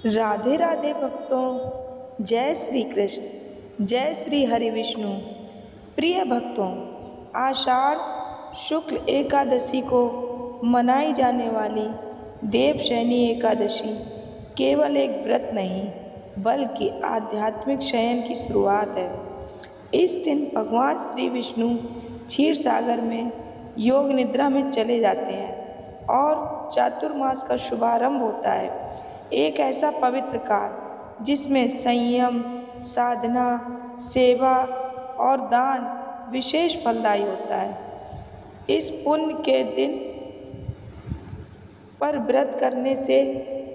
राधे राधे भक्तों, जय श्री कृष्ण, जय श्री हरि विष्णु। प्रिय भक्तों, आषाढ़ शुक्ल एकादशी को मनाई जाने वाली देवशयनी एकादशी केवल एक व्रत नहीं बल्कि आध्यात्मिक शयन की शुरुआत है। इस दिन भगवान श्री विष्णु क्षीर सागर में योग निद्रा में चले जाते हैं और चातुर्मास का शुभारंभ होता है। एक ऐसा पवित्र काल जिसमें संयम, साधना, सेवा और दान विशेष फलदायी होता है। इस पुण्य के दिन पर व्रत करने से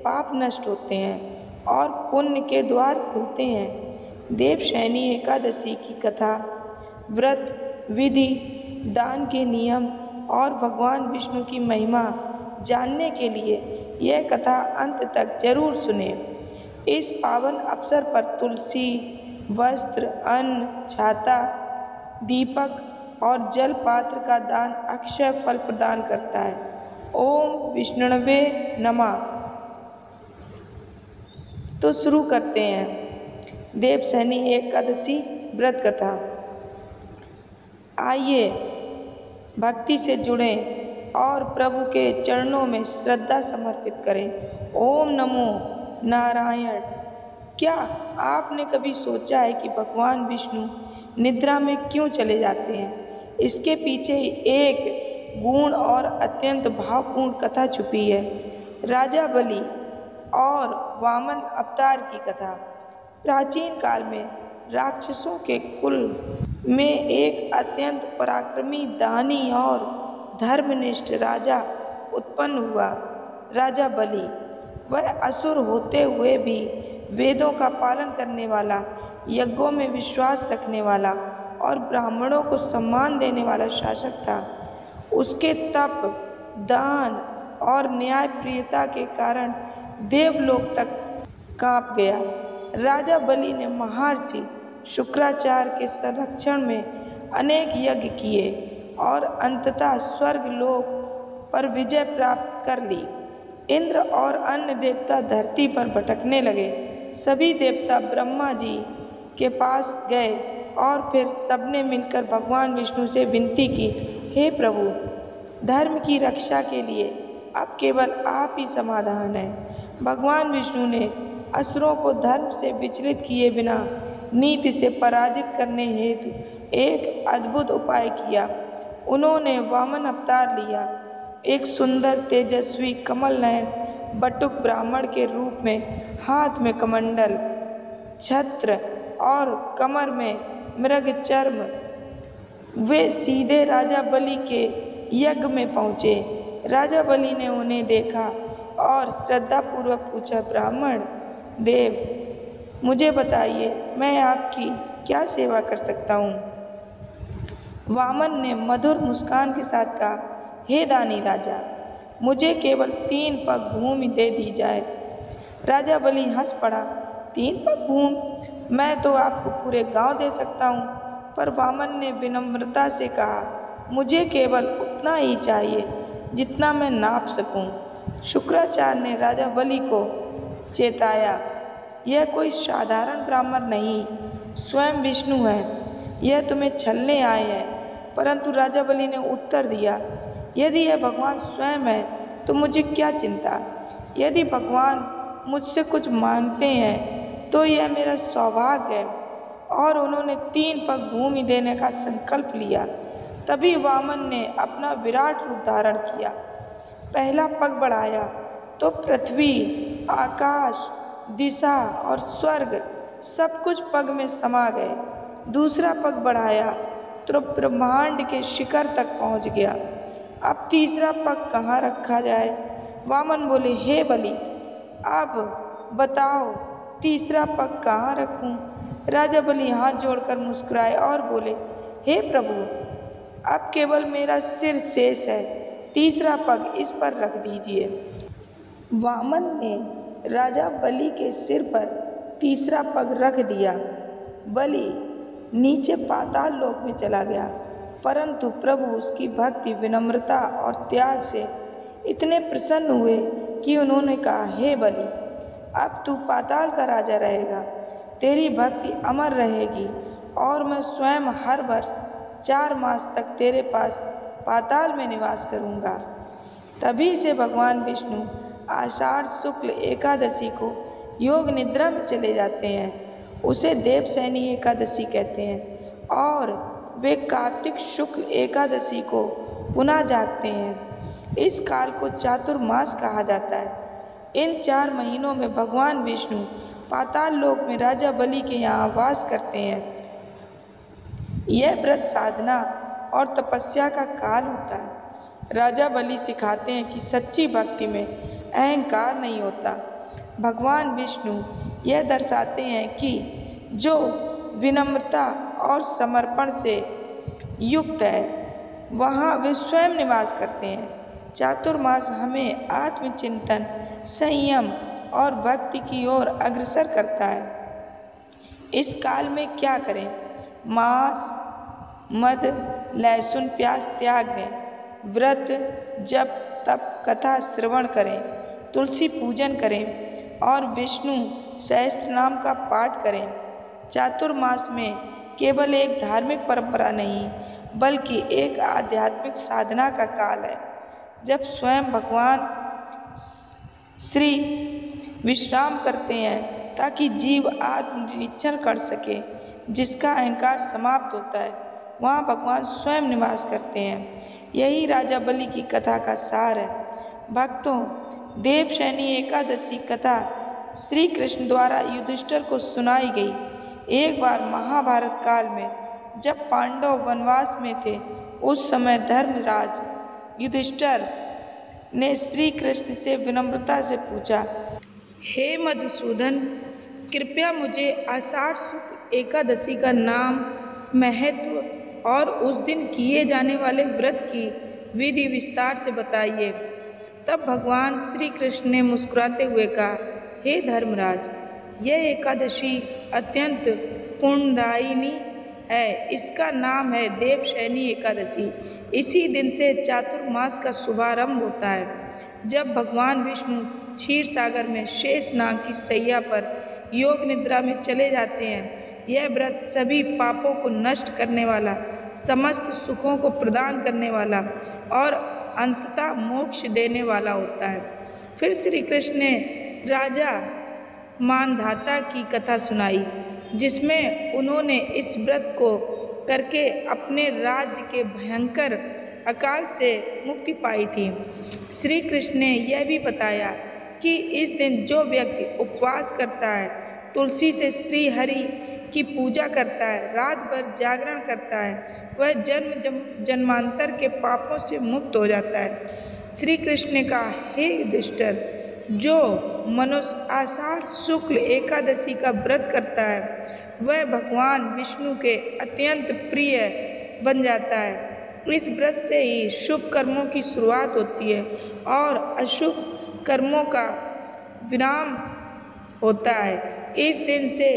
पाप नष्ट होते हैं और पुण्य के द्वार खुलते हैं। देवशयनी एकादशी की कथा, व्रत विधि, दान के नियम और भगवान विष्णु की महिमा जानने के लिए यह कथा अंत तक जरूर सुने। इस पावन अवसर पर तुलसी, वस्त्र, अन्न, छाता, दीपक और जल पात्र का दान अक्षय फल प्रदान करता है। ओम विष्णुवे नमः। तो शुरू करते हैं देवशयनी एकादशी व्रत कथा। आइए भक्ति से जुड़ें और प्रभु के चरणों में श्रद्धा समर्पित करें। ओम नमो नारायण। क्या आपने कभी सोचा है कि भगवान विष्णु निद्रा में क्यों चले जाते हैं? इसके पीछे एक गूढ़ और अत्यंत भावपूर्ण कथा छुपी है। राजा बलि और वामन अवतार की कथा। प्राचीन काल में राक्षसों के कुल में एक अत्यंत पराक्रमी, दानी और धर्मनिष्ठ राजा उत्पन्न हुआ। राजा बलि, वह असुर होते हुए भी वेदों का पालन करने वाला, यज्ञों में विश्वास रखने वाला और ब्राह्मणों को सम्मान देने वाला शासक था। उसके तप, दान और न्यायप्रियता के कारण देवलोक तक कांप गया। राजा बलि ने महर्षि शुक्राचार्य के संरक्षण में अनेक यज्ञ किए और अंततः स्वर्ग लोक पर विजय प्राप्त कर ली। इंद्र और अन्य देवता धरती पर भटकने लगे। सभी देवता ब्रह्मा जी के पास गए और फिर सबने मिलकर भगवान विष्णु से विनती की, हे प्रभु, धर्म की रक्षा के लिए अब केवल आप ही समाधान है। भगवान विष्णु ने असुरों को धर्म से विचलित किए बिना नीति से पराजित करने हेतु एक अद्भुत उपाय किया। उन्होंने वामन अवतार लिया। एक सुंदर, तेजस्वी, कमल नयन बटुक ब्राह्मण के रूप में हाथ में कमंडल, छत्र और कमर में मृग चर्म वे सीधे राजा बलि के यज्ञ में पहुँचे। राजा बलि ने उन्हें देखा और श्रद्धापूर्वक पूछा, ब्राह्मण देव, मुझे बताइए, मैं आपकी क्या सेवा कर सकता हूँ? वामन ने मधुर मुस्कान के साथ कहा, हे दानी राजा, मुझे केवल 3 पग भूमि दे दी जाए। राजा बलि हंस पड़ा, 3 पग भूमि? मैं तो आपको पूरे गांव दे सकता हूँ। पर वामन ने विनम्रता से कहा, मुझे केवल उतना ही चाहिए जितना मैं नाप सकूँ। शुक्राचार्य ने राजा बलि को चेताया, यह कोई साधारण ब्राह्मण नहीं, स्वयं विष्णु है, यह तुम्हें छलने आए हैं। परंतु राजा बलि ने उत्तर दिया, यदि यह भगवान स्वयं है तो मुझे क्या चिंता। यदि भगवान मुझसे कुछ मांगते हैं तो यह मेरा सौभाग्य है। और उन्होंने 3 पग भूमि देने का संकल्प लिया। तभी वामन ने अपना विराट रूप धारण किया। पहला पग बढ़ाया तो पृथ्वी, आकाश, दिशा और स्वर्ग सब कुछ पग में समा गए। दूसरा पग बढ़ाया तो ब्रह्मांड के शिखर तक पहुंच गया। अब तीसरा पग कहाँ रखा जाए? वामन बोले, हे बलि, अब बताओ तीसरा पग कहाँ रखूं? राजा बलि हाथ जोड़कर मुस्कुराए और बोले, हे प्रभु, अब केवल मेरा सिर शेष है, तीसरा पग इस पर रख दीजिए। वामन ने राजा बलि के सिर पर तीसरा पग रख दिया। बलि नीचे पाताल लोक में चला गया, परंतु प्रभु उसकी भक्ति, विनम्रता और त्याग से इतने प्रसन्न हुए कि उन्होंने कहा, हे बलि, अब तू पाताल का राजा रहेगा। तेरी भक्ति अमर रहेगी और मैं स्वयं हर वर्ष 4 मास तक तेरे पास पाताल में निवास करूँगा। तभी से भगवान विष्णु आषाढ़ शुक्ल एकादशी को योग निद्रा में चले जाते हैं। उसे देवशयनी एकादशी कहते हैं और वे कार्तिक शुक्ल एकादशी को पुनः जागते हैं। इस काल को चातुर्मास कहा जाता है। इन 4 महीनों में भगवान विष्णु पाताल लोक में राजा बलि के यहाँ वास करते हैं। यह व्रत साधना और तपस्या का काल होता है। राजा बलि सिखाते हैं कि सच्ची भक्ति में अहंकार नहीं होता। भगवान विष्णु यह दर्शाते हैं कि जो विनम्रता और समर्पण से युक्त है वहाँ वे स्वयं निवास करते हैं। चातुर्मास हमें आत्मचिंतन, संयम और भक्ति की ओर अग्रसर करता है। इस काल में क्या करें? मांस, मद, लहसुन, प्याज त्याग दें। व्रत, जप, तप, कथा श्रवण करें, तुलसी पूजन करें और विष्णु सहस्त्र नाम का पाठ करें। चातुर्मास में केवल एक धार्मिक परंपरा नहीं बल्कि एक आध्यात्मिक साधना का काल है, जब स्वयं भगवान श्री विश्राम करते हैं ताकि जीव आत्मनिरीक्षण कर सके। जिसका अहंकार समाप्त होता है वहाँ भगवान स्वयं निवास करते हैं। यही राजा बलि की कथा का सार है। भक्तों, देवशयनी एकादशी कथा श्री कृष्ण द्वारा युधिष्ठिर को सुनाई गई। एक बार महाभारत काल में जब पांडव वनवास में थे, उस समय धर्मराज युधिष्ठिर ने श्री कृष्ण से विनम्रता से पूछा, हे मधुसूदन, कृपया मुझे आषाढ़ शुक्ल एकादशी का नाम, महत्व और उस दिन किए जाने वाले व्रत की विधि विस्तार से बताइए। तब भगवान श्री कृष्ण ने मुस्कुराते हुए कहा, हे धर्मराज, यह एकादशी अत्यंत पुण्यदायिनी है। इसका नाम है देवशयनी एकादशी। इसी दिन से चातुर्मास का शुभारंभ होता है। जब भगवान विष्णु क्षीर सागर में शेष नाग की सैया पर योग निद्रा में चले जाते हैं। यह व्रत सभी पापों को नष्ट करने वाला, समस्त सुखों को प्रदान करने वाला और अंततः मोक्ष देने वाला होता है। फिर श्री कृष्ण ने राजा मानधाता की कथा सुनाई, जिसमें उन्होंने इस व्रत को करके अपने राज्य के भयंकर अकाल से मुक्ति पाई थी। श्री कृष्ण ने यह भी बताया कि इस दिन जो व्यक्ति उपवास करता है, तुलसी से श्री हरि की पूजा करता है, रात भर जागरण करता है, वह जन्मांतर के पापों से मुक्त हो जाता है। श्री कृष्ण ने कहा, हे युधिष्ठिर, जो मनुष्य आषाढ़ शुक्ल एकादशी का व्रत करता है वह भगवान विष्णु के अत्यंत प्रिय बन जाता है। इस व्रत से ही शुभ कर्मों की शुरुआत होती है और अशुभ कर्मों का विराम होता है। इस दिन से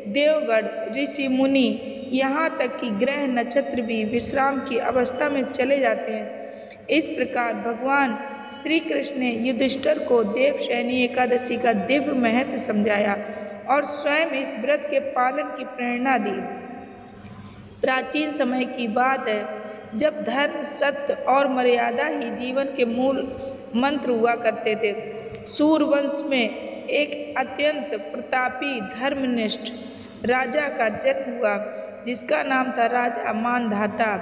देवगण, ऋषि मुनि, यहाँ तक कि ग्रह नक्षत्र भी विश्राम की अवस्था में चले जाते हैं। इस प्रकार भगवान श्री कृष्ण ने युधिष्ठिर को देवशयनी एकादशी का दिव्य महत्व समझाया और स्वयं इस व्रत के पालन की प्रेरणा दी। प्राचीन समय की बात है, जब धर्म, सत्य और मर्यादा ही जीवन के मूल मंत्र हुआ करते थे। सूर्यवंश में एक अत्यंत प्रतापी धर्मनिष्ठ राजा का जन्म हुआ, जिसका नाम था राजा मानधाता।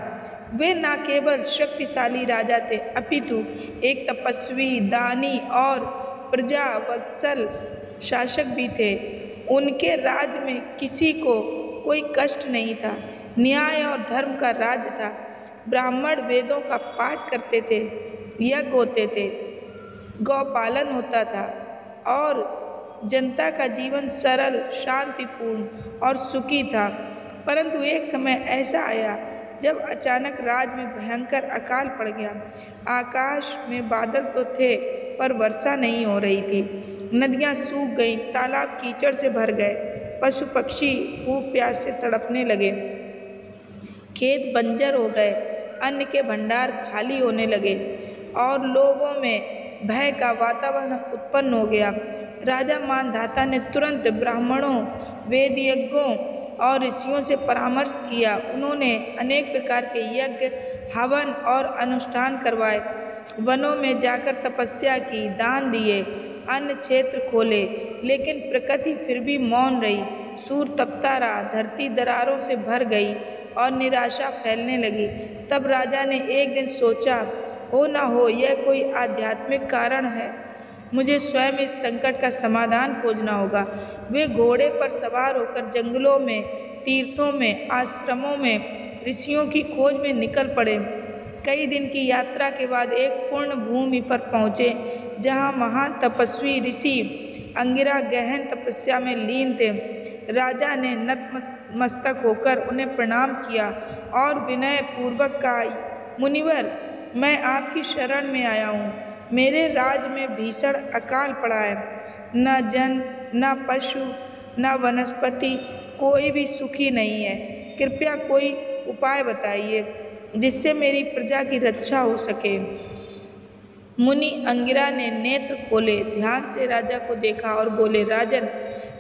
वे न केवल शक्तिशाली राजा थे, अपितु एक तपस्वी, दानी और प्रजावत्सल शासक भी थे। उनके राज्य में किसी को कोई कष्ट नहीं था। न्याय और धर्म का राज्य था। ब्राह्मण वेदों का पाठ करते थे, यज्ञ होते थे, गौपालन होता था और जनता का जीवन सरल, शांतिपूर्ण और सुखी था। परंतु एक समय ऐसा आया जब अचानक राज्य में भयंकर अकाल पड़ गया। आकाश में बादल तो थे पर वर्षा नहीं हो रही थी। नदियाँ सूख गईं, तालाब कीचड़ से भर गए, पशु पक्षी भूख प्यास से तड़पने लगे, खेत बंजर हो गए, अन्न के भंडार खाली होने लगे और लोगों में भय का वातावरण उत्पन्न हो गया। राजा मानधाता ने तुरंत ब्राह्मणों, वेदयज्ञों और ऋषियों से परामर्श किया। उन्होंने अनेक प्रकार के यज्ञ, हवन और अनुष्ठान करवाए, वनों में जाकर तपस्या की, दान दिए, अन्य क्षेत्र खोले, लेकिन प्रकृति फिर भी मौन रही। सूर्य तपता रहा, धरती दरारों से भर गई और निराशा फैलने लगी। तब राजा ने एक दिन सोचा, हो न हो यह कोई आध्यात्मिक कारण है, मुझे स्वयं इस संकट का समाधान खोजना होगा। वे घोड़े पर सवार होकर जंगलों में, तीर्थों में, आश्रमों में ऋषियों की खोज में निकल पड़े। कई दिन की यात्रा के बाद एक पूर्ण भूमि पर पहुँचे, जहाँ महान तपस्वी ऋषि अंगिरा गहन तपस्या में लीन थे। राजा ने नतमस्तक होकर उन्हें प्रणाम किया और विनय पूर्वक कहा, मुनिवर, मैं आपकी शरण में आया हूँ। मेरे राज्य में भीषण अकाल पड़ा है। न जन, न पशु, न वनस्पति, कोई भी सुखी नहीं है। कृपया कोई उपाय बताइए जिससे मेरी प्रजा की रक्षा हो सके। मुनि अंगिरा ने नेत्र खोले, ध्यान से राजा को देखा और बोले, राजन,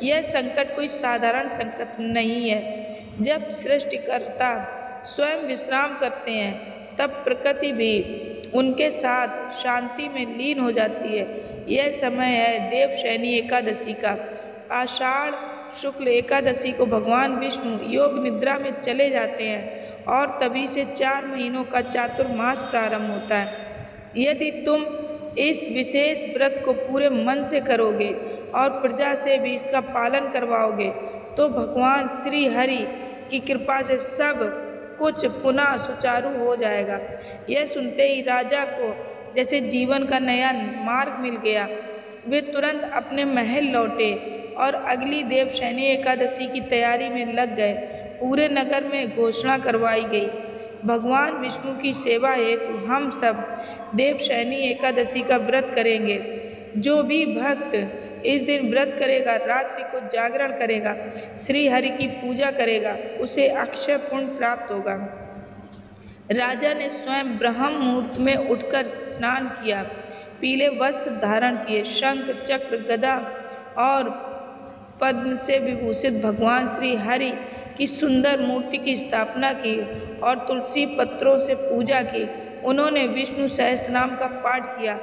यह संकट कोई साधारण संकट नहीं है। जब सृष्टिकर्ता स्वयं विश्राम करते हैं, तब प्रकृति भी उनके साथ शांति में लीन हो जाती है। यह समय है देवशयनी एकादशी का। आषाढ़ शुक्ल एकादशी को भगवान विष्णु योग निद्रा में चले जाते हैं और तभी से 4 महीनों का चातुर्मास प्रारंभ होता है। यदि तुम इस विशेष व्रत को पूरे मन से करोगे और प्रजा से भी इसका पालन करवाओगे, तो भगवान श्री हरि की कृपा से सब कुछ पुनः सुचारू हो जाएगा। यह सुनते ही राजा को जैसे जीवन का नया मार्ग मिल गया। वे तुरंत अपने महल लौटे और अगली देवशयनी एकादशी की तैयारी में लग गए। पूरे नगर में घोषणा करवाई गई, भगवान विष्णु की सेवा हेतु हम सब देवशयनी एकादशी का व्रत करेंगे। जो भी भक्त इस दिन व्रत करेगा, रात्रि को जागरण करेगा, श्री हरि की पूजा करेगा, उसे अक्षय पुण्य प्राप्त होगा। राजा ने स्वयं ब्रह्म मुहूर्त में उठकर स्नान किया, पीले वस्त्र धारण किए, शंख, चक्र, गदा और पद्म से विभूषित भगवान श्री हरि की सुंदर मूर्ति की स्थापना की और तुलसी पत्रों से पूजा की। उन्होंने विष्णु सहस्त्रनाम का पाठ किया,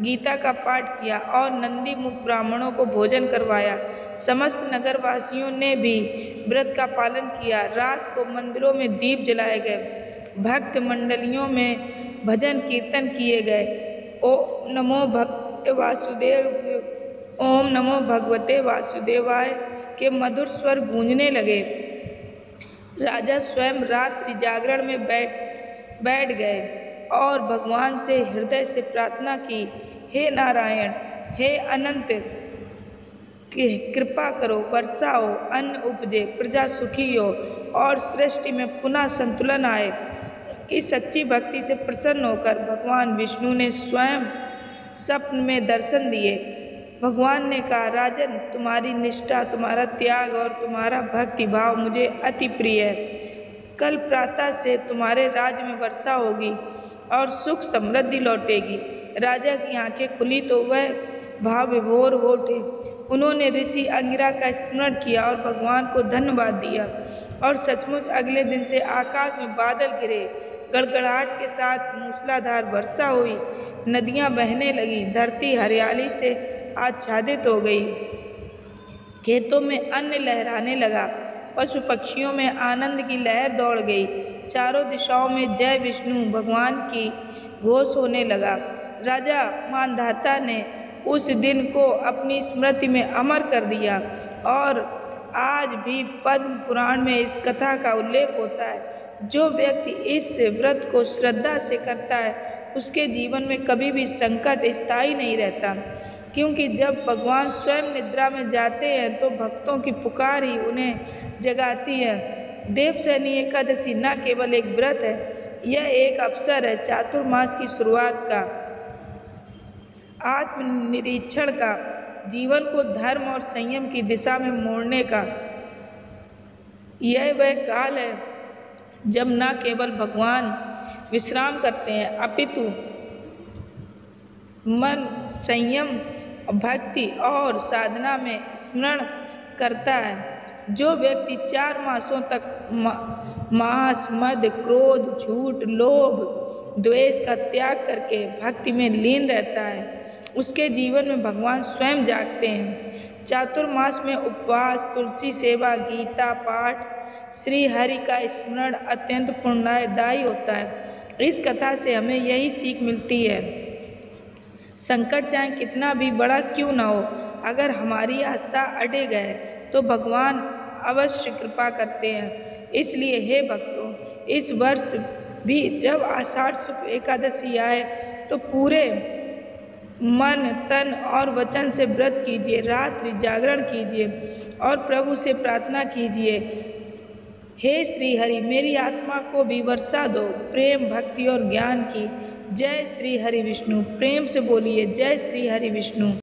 गीता का पाठ किया और नंदी मुख ब्राह्मणों को भोजन करवाया। समस्त नगरवासियों ने भी व्रत का पालन किया। रात को मंदिरों में दीप जलाए गए, भक्त मंडलियों में भजन कीर्तन किए गए। ओम नमो भगवते वासुदेवाय के मधुर स्वर गूंजने लगे। राजा स्वयं रात्रि जागरण में बैठ गए और भगवान से हृदय से प्रार्थना की, हे नारायण, हे अनंत, कृपा करो, वर्षा हो, अन्न उपजे, प्रजा सुखी हो और सृष्टि में पुनः संतुलन आए। कि सच्ची भक्ति से प्रसन्न होकर भगवान विष्णु ने स्वयं स्वप्न में दर्शन दिए। भगवान ने कहा, राजन, तुम्हारी निष्ठा, तुम्हारा त्याग और तुम्हारा भक्ति भाव मुझे अति प्रिय है। कल प्रातः से तुम्हारे राज्य में वर्षा होगी और सुख समृद्धि लौटेगी। राजा की आंखें खुली तो वह भाव विभोर हो उठे। उन्होंने ऋषि अंगिरा का स्मरण किया और भगवान को धन्यवाद दिया। और सचमुच अगले दिन से आकाश में बादल गिरे, गड़गड़ाहट के साथ मूसलाधार वर्षा हुई, नदियां बहने लगी, धरती हरियाली से आच्छादित हो गई, खेतों में अन्न लहराने लगा, पशु पक्षियों में आनंद की लहर दौड़ गई। चारों दिशाओं में जय विष्णु भगवान की घोष होने लगा। राजा मानधाता ने उस दिन को अपनी स्मृति में अमर कर दिया और आज भी पद्म पुराण में इस कथा का उल्लेख होता है। जो व्यक्ति इस व्रत को श्रद्धा से करता है, उसके जीवन में कभी भी संकट स्थायी नहीं रहता, क्योंकि जब भगवान स्वयं निद्रा में जाते हैं तो भक्तों की पुकार ही उन्हें जगाती है। देवशयनी एकादशी न केवल एक व्रत है, यह एक अवसर है चातुर्मास की शुरुआत का, आत्मनिरीक्षण का, जीवन को धर्म और संयम की दिशा में मोड़ने का। यह वह काल है जब न केवल भगवान विश्राम करते हैं, अपितु मन संयम, भक्ति और साधना में स्मरण करता है। जो व्यक्ति 4 मासों तक मांस, मद, क्रोध, झूठ, लोभ, द्वेष का त्याग करके भक्ति में लीन रहता है, उसके जीवन में भगवान स्वयं जागते हैं। चातुर्मास में उपवास, तुलसी सेवा, गीता पाठ, श्री हरि का स्मरण अत्यंत पुण्यदायी होता है। इस कथा से हमें यही सीख मिलती है, संकट चाहे कितना भी बड़ा क्यों ना हो, अगर हमारी आस्था अडिग है तो भगवान अवश्य कृपा करते हैं। इसलिए हे भक्तों, इस वर्ष भी जब आषाढ़ शुक्ल एकादशी आए तो पूरे मन, तन और वचन से व्रत कीजिए, रात्रि जागरण कीजिए और प्रभु से प्रार्थना कीजिए, हे श्री हरि मेरी आत्मा को भी वर्षा दो प्रेम, भक्ति और ज्ञान की। जय श्री हरि विष्णु। प्रेम से बोलिए जय श्री हरि विष्णु।